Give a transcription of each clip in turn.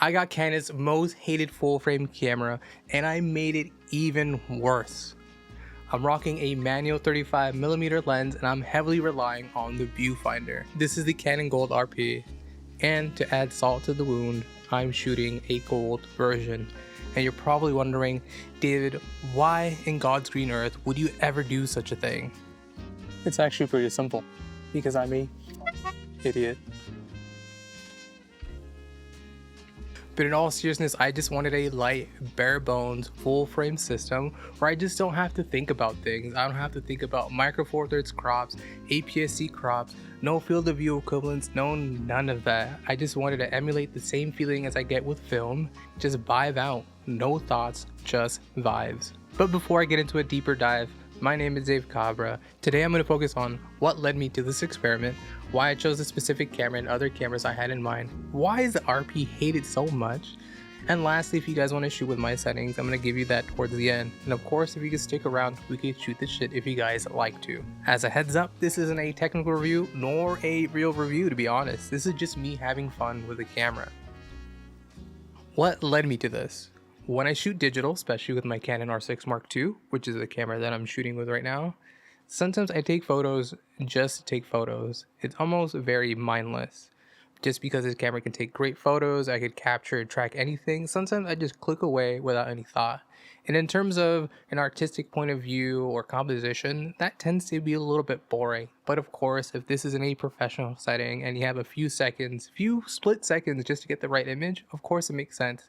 I got Canon's most hated full frame camera and I made it even worse. I'm rocking a manual 35mm lens and I'm heavily relying on the viewfinder. This is the Canon Gold RP, and to add salt to the wound, I'm shooting a gold version. And you're probably wondering, David, why in God's green earth would you ever do such a thing? It's actually pretty simple, because I'm a idiot. But in all seriousness, I just wanted a light, bare bones, full frame system where I just don't have to think about things. I don't have to think about micro four thirds crops, APS-C crops, no field of view equivalents, no none of that. I just wanted to emulate the same feeling as I get with film, just vibe out, no thoughts, just vibes. But before I get into a deeper dive, my name is Dave Cabra. Today I'm going to focus on what led me to this experiment, why I chose a specific camera and other cameras I had in mind, why is the RP hated so much, and lastly, if you guys want to shoot with my settings, I'm going to give you that towards the end. And of course, if you can stick around, we can shoot this shit if you guys like to. As a heads up, this isn't a technical review nor a real review, to be honest. This is just me having fun with the camera. What led me to this? When I shoot digital, especially with my Canon R6 Mark II, which is the camera that I'm shooting with right now, sometimes I take photos just to take photos. It's almost very mindless. Just because this camera can take great photos, I could capture and track anything, sometimes I just click away without any thought. And in terms of an artistic point of view or composition, that tends to be a little bit boring. But of course, if this is in a professional setting and you have a few split seconds just to get the right image, of course it makes sense.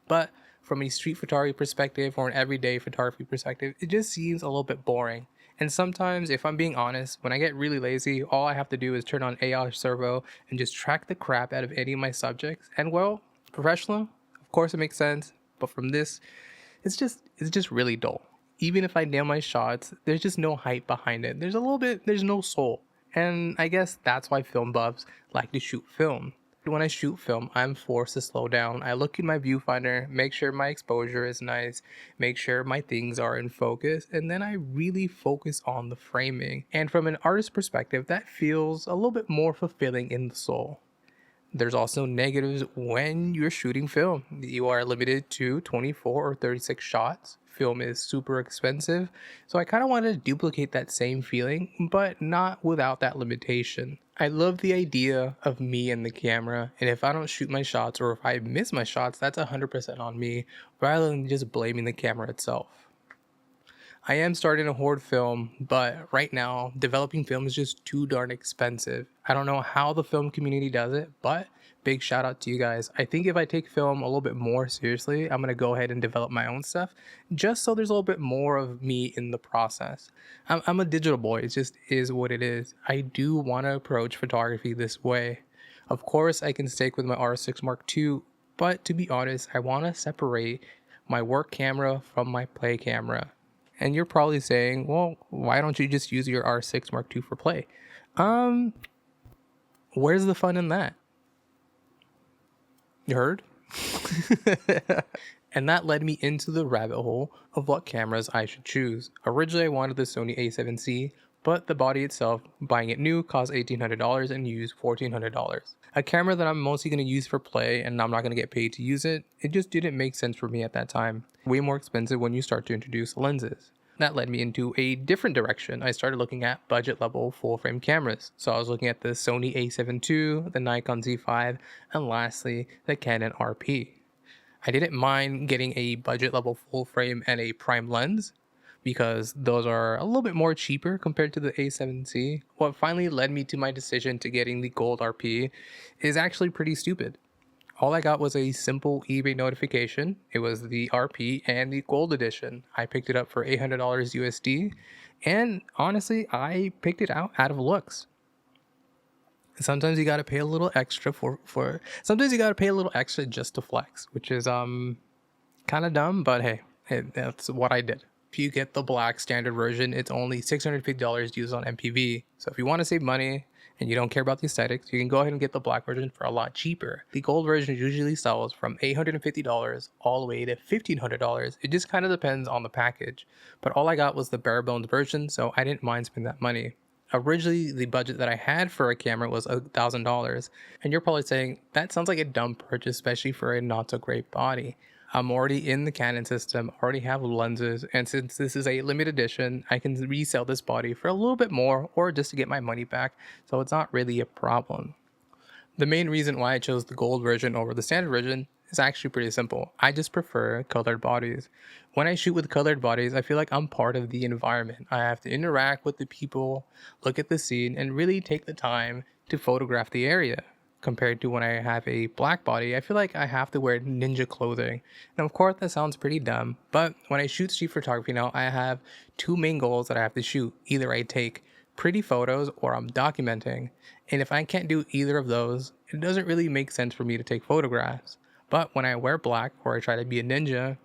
But from a street photography perspective or an everyday photography perspective, it just seems a little bit boring. And sometimes, if I'm being honest, when I get really lazy, all I have to do is turn on AI servo and just track the crap out of any of my subjects. And well, professional, of course it makes sense, but from this, it's just really dull. Even if I nail my shots, there's just no hype behind it. There's no soul. And I guess that's why film buffs like to shoot film. When I shoot film, I'm forced to slow down. I look in my viewfinder, make sure my exposure is nice, make sure my things are in focus, and then I really focus on the framing. And from an artist perspective, that feels a little bit more fulfilling in the soul. There's also negatives when you're shooting film. You are limited to 24 or 36 shots. Film is super expensive, so I kind of wanted to duplicate that same feeling, but not without that limitation. I love the idea of me and the camera, and if I don't shoot my shots or if I miss my shots, that's 100% on me, rather than just blaming the camera itself. I am starting to hoard film, but right now, developing film is just too darn expensive. I don't know how the film community does it, but big shout out to you guys. I think if I take film a little bit more seriously, I'm going to go ahead and develop my own stuff, just so there's a little bit more of me in the process. I'm a digital boy, it just is what it is. I do want to approach photography this way. Of course, I can stick with my R6 Mark II, but to be honest, I want to separate my work camera from my play camera. And you're probably saying, well, why don't you just use your R6 Mark II for play? Where's the fun in that? You heard? And that led me into the rabbit hole of what cameras I should choose. Originally, I wanted the Sony A7C, but the body itself, buying it new, cost $1,800 and used $1,400. A camera that I'm mostly going to use for play and I'm not going to get paid to use it, it just didn't make sense for me at that time. Way more expensive when you start to introduce lenses. That led me into a different direction. I started looking at budget level full frame cameras. So I was looking at the Sony A7 II, the Nikon Z5, and lastly, the Canon RP. I didn't mind getting a budget level full frame and a prime lens, because those are a little bit more cheaper compared to the A7C. What finally led me to my decision to getting the Gold RP is actually pretty stupid. All I got was a simple eBay notification. It was the RP and the Gold edition. I picked it up for $800 USD, and honestly, I picked it out of looks. Sometimes you gotta pay a little extra sometimes you gotta pay a little extra just to flex, which is kind of dumb, but hey, that's what I did. If you get the black standard version, it's only $650 used on MPV. So if you want to save money and you don't care about the aesthetics, you can go ahead and get the black version for a lot cheaper. The gold version usually sells from $850 all the way to $1,500. It just kind of depends on the package. But all I got was the bare bones version, so I didn't mind spending that money. Originally, the budget that I had for a camera was $1,000, and you're probably saying, that sounds like a dumb purchase, especially for a not so great body. I'm already in the Canon system, already have lenses, and since this is a limited edition, I can resell this body for a little bit more or just to get my money back, so it's not really a problem. The main reason why I chose the gold version over the standard version is actually pretty simple. I just prefer colored bodies. When I shoot with colored bodies, I feel like I'm part of the environment. I have to interact with the people, look at the scene, and really take the time to photograph the area. Compared to when I have a black body, I feel like I have to wear ninja clothing. Now, of course, that sounds pretty dumb, but when I shoot street photography now, I have two main goals that I have to shoot. Either I take pretty photos or I'm documenting. And if I can't do either of those, it doesn't really make sense for me to take photographs. But when I wear black or I try to be a ninja,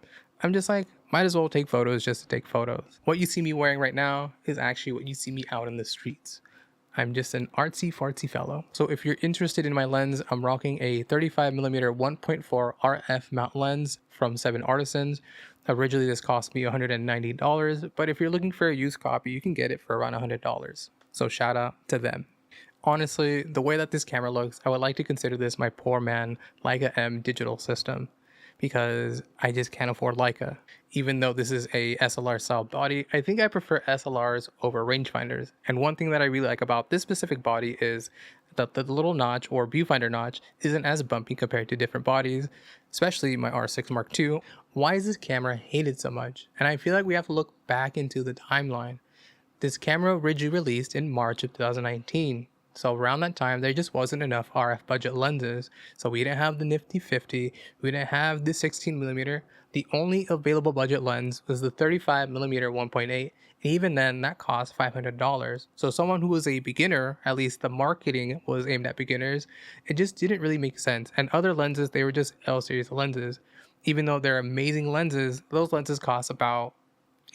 I'm just like, might as well take photos just to take photos. What you see me wearing right now is actually what you see me out in the streets. I'm just an artsy fartsy fellow. So if you're interested in my lens, I'm rocking a 35mm 1.4 RF mount lens from 7 Artisans. Originally this cost me $190, but if you're looking for a used copy, you can get it for around $100. So shout out to them. Honestly, the way that this camera looks, I would like to consider this my poor man Leica M digital system, because I just can't afford Leica. Even though this is a SLR style body, I think I prefer SLRs over rangefinders. And one thing that I really like about this specific body is that the little notch or viewfinder notch isn't as bumpy compared to different bodies, especially my R6 Mark II. Why is this camera hated so much? And I feel like we have to look back into the timeline. This camera originally released in March of 2019. So around that time, there just wasn't enough RF budget lenses. So we didn't have the nifty 50, we didn't have the 16mm. The only available budget lens was the 35mm 1.8, and even then that cost $500. So someone who was a beginner, at least the marketing was aimed at beginners, it just didn't really make sense. And other lenses, they were just L series lenses. Even though they're amazing lenses, those lenses cost about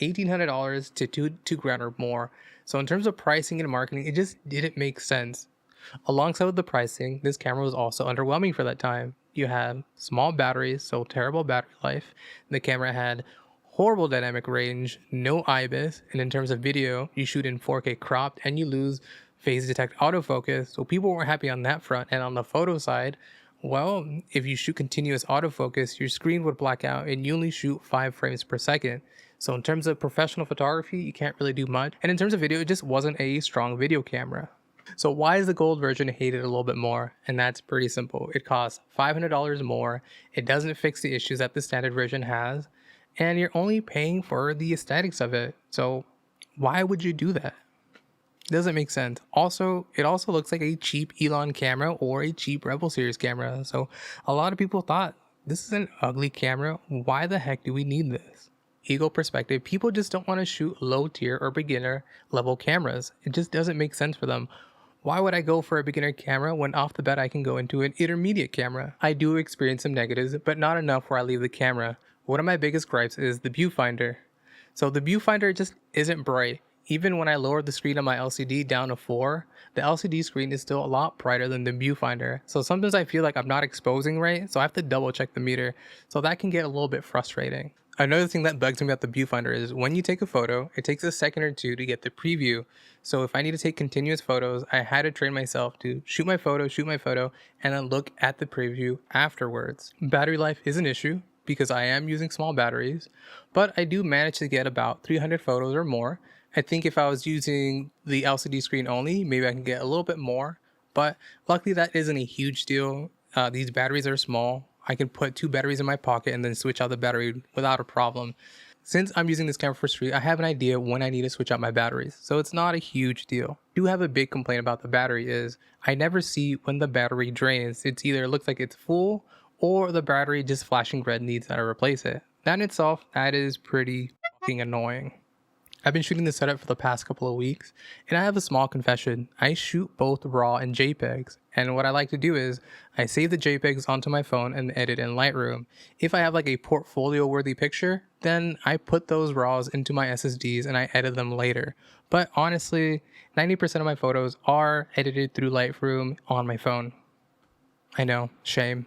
$1,800 to two grand or more. So in terms of pricing and marketing, it just didn't make sense. Alongside with the pricing, this camera was also underwhelming for that time. You had small batteries, so terrible battery life. The camera had horrible dynamic range, no IBIS, and in terms of video, you shoot in 4K cropped and you lose phase detect autofocus. So people weren't happy on that front. And on the photo side, well, if you shoot continuous autofocus, your screen would black out and you only shoot 5 frames per second. So in terms of professional photography, you can't really do much. And in terms of video, it just wasn't a strong video camera. So why is the gold version hated a little bit more? And that's pretty simple. It costs $500 more. It doesn't fix the issues that the standard version has. And you're only paying for the aesthetics of it. So why would you do that? It doesn't make sense. Also, it also looks like a cheap Elon camera or a cheap Rebel Series camera. So a lot of people thought, this is an ugly camera. Why the heck do we need this? Ego perspective, people just don't want to shoot low tier or beginner level cameras. It just doesn't make sense for them. Why would I go for a beginner camera when off the bat I can go into an intermediate camera? I do experience some negatives, but not enough where I leave the camera. One of my biggest gripes is the viewfinder. So the viewfinder just isn't bright. Even when I lower the screen on my LCD down to 4, the LCD screen is still a lot brighter than the viewfinder. So sometimes I feel like I'm not exposing right, so I have to double check the meter. So that can get a little bit frustrating. Another thing that bugs me about the viewfinder is when you take a photo, it takes a second or two to get the preview. So if I need to take continuous photos, I had to train myself to shoot my photo, and then look at the preview afterwards. Battery life is an issue because I am using small batteries, but I do manage to get about 300 photos or more. I think if I was using the LCD screen only, maybe I can get a little bit more, but luckily that isn't a huge deal. These batteries are small. I can put 2 batteries in my pocket and then switch out the battery without a problem. Since I'm using this camera for street, I have an idea when I need to switch out my batteries, so it's not a huge deal. I do have a big complaint about the battery is I never see when the battery drains. It's either looks like it's full or the battery just flashing red needs to replace it. That in itself, that is pretty fucking annoying. I've been shooting this setup for the past couple of weeks, and I have a small confession. I shoot both RAW and JPEGs, and what I like to do is I save the JPEGs onto my phone and edit in Lightroom. If I have like a portfolio-worthy picture, then I put those RAWs into my SSDs and I edit them later. But honestly, 90% of my photos are edited through Lightroom on my phone. I know, shame.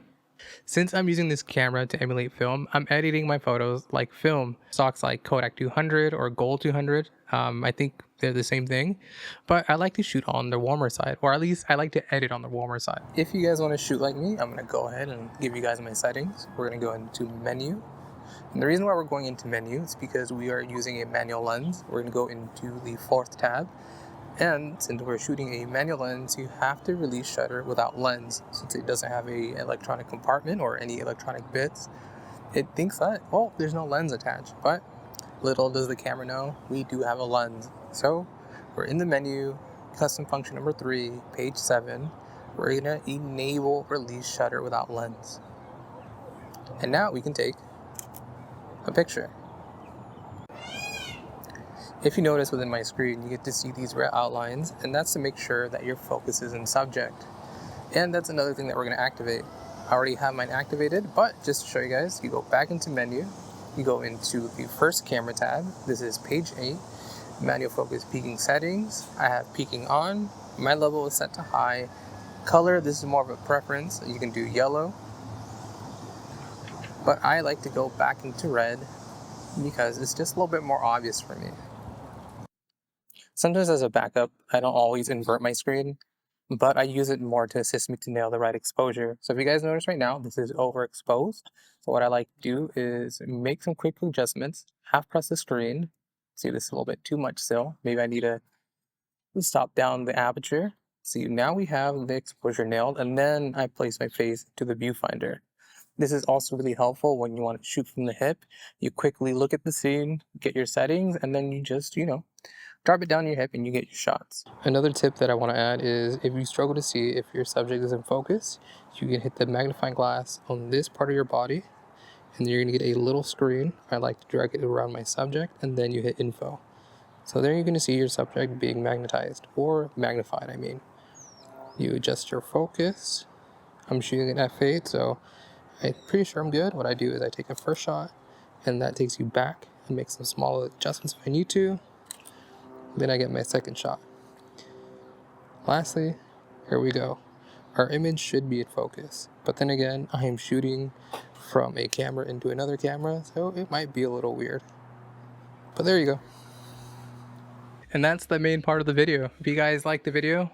Since I'm using this camera to emulate film, I'm editing my photos like film. Stocks like Kodak 200 or Gold 200, I think they're the same thing, but I like to shoot on the warmer side, or at least I like to edit on the warmer side. If you guys want to shoot like me, I'm going to go ahead and give you guys my settings. We're going to go into menu. And the reason why we're going into menu is because we are using a manual lens. We're going to go into the 4th tab. And since we're shooting a manual lens, you have to release shutter without lens. Since it doesn't have a electronic compartment or any electronic bits, it thinks that, well, there's no lens attached. But little does the camera know, we do have a lens. So we're in the menu, custom function number 3, page 7. We're gonna enable release shutter without lens. And now we can take a picture. If you notice within my screen, you get to see these red outlines, and that's to make sure that your focus is in subject. And that's another thing that we're going to activate. I already have mine activated, but just to show you guys, you go back into menu, you go into the first camera tab. This is page 8, manual focus peaking settings. I have peaking on, my level is set to high. Color, this is more of a preference. You can do yellow, but I like to go back into red because it's just a little bit more obvious for me. Sometimes as a backup, I don't always invert my screen, but I use it more to assist me to nail the right exposure. So if you guys notice right now, this is overexposed. So what I like to do is make some quick adjustments, half press the screen. See, this is a little bit too much still. Maybe I need to stop down the aperture. See, now we have the exposure nailed, and then I place my face to the viewfinder. This is also really helpful when you want to shoot from the hip. You quickly look at the scene, get your settings, and then you just, drop it down your hip and you get your shots. Another tip that I want to add is if you struggle to see if your subject is in focus, you can hit the magnifying glass on this part of your body, and you're going to get a little screen. I like to drag it around my subject, and then you hit info. So there you're going to see your subject being magnetized, or magnified, I mean. You adjust your focus. I'm shooting at f8, so I'm pretty sure I'm good. What I do is I take a first shot, and that takes you back and make some small adjustments if I need to. Then I get my second shot. Lastly, here we go. Our image should be in focus, but then again, I am shooting from a camera into another camera, so it might be a little weird. But there you go. And that's the main part of the video. If you guys like the video,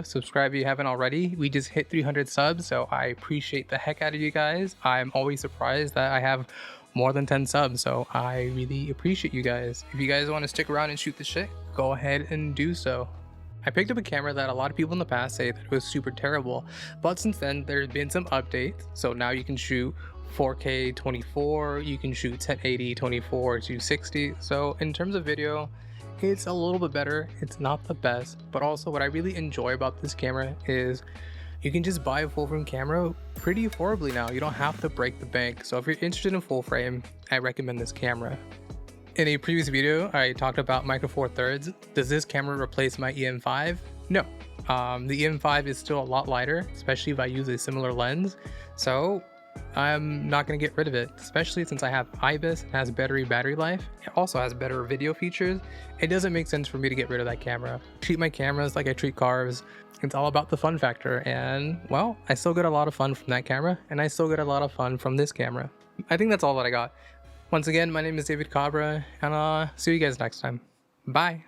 subscribe if you haven't already. We just hit 300 subs, so I appreciate the heck out of you guys. I'm always surprised that I have more than 10 subs, so I really appreciate you guys. If you guys want to stick around and shoot the shit, go ahead and do so. I picked up a camera that a lot of people in the past say that it was super terrible, but since then there's been some updates, so now you can shoot 4K 24, you can shoot 1080 24 to 60. So in terms of video, it's a little bit better. It's not the best, but also what I really enjoy about this camera is you can just buy a full frame camera pretty affordably now. You don't have to break the bank. So if you're interested in full frame, I recommend this camera. In a previous video, I talked about Micro Four Thirds. Does this camera replace my EM5? No. The EM5 is still a lot lighter, especially if I use a similar lens. So I'm not going to get rid of it, especially since I have IBIS, it has better battery life. It also has better video features. It doesn't make sense for me to get rid of that camera. I treat my cameras like I treat cars. It's all about the fun factor, and well, I still get a lot of fun from that camera, and I still get a lot of fun from this camera. I think that's all that I got. Once again, my name is David Cabra, and see you guys next time. Bye.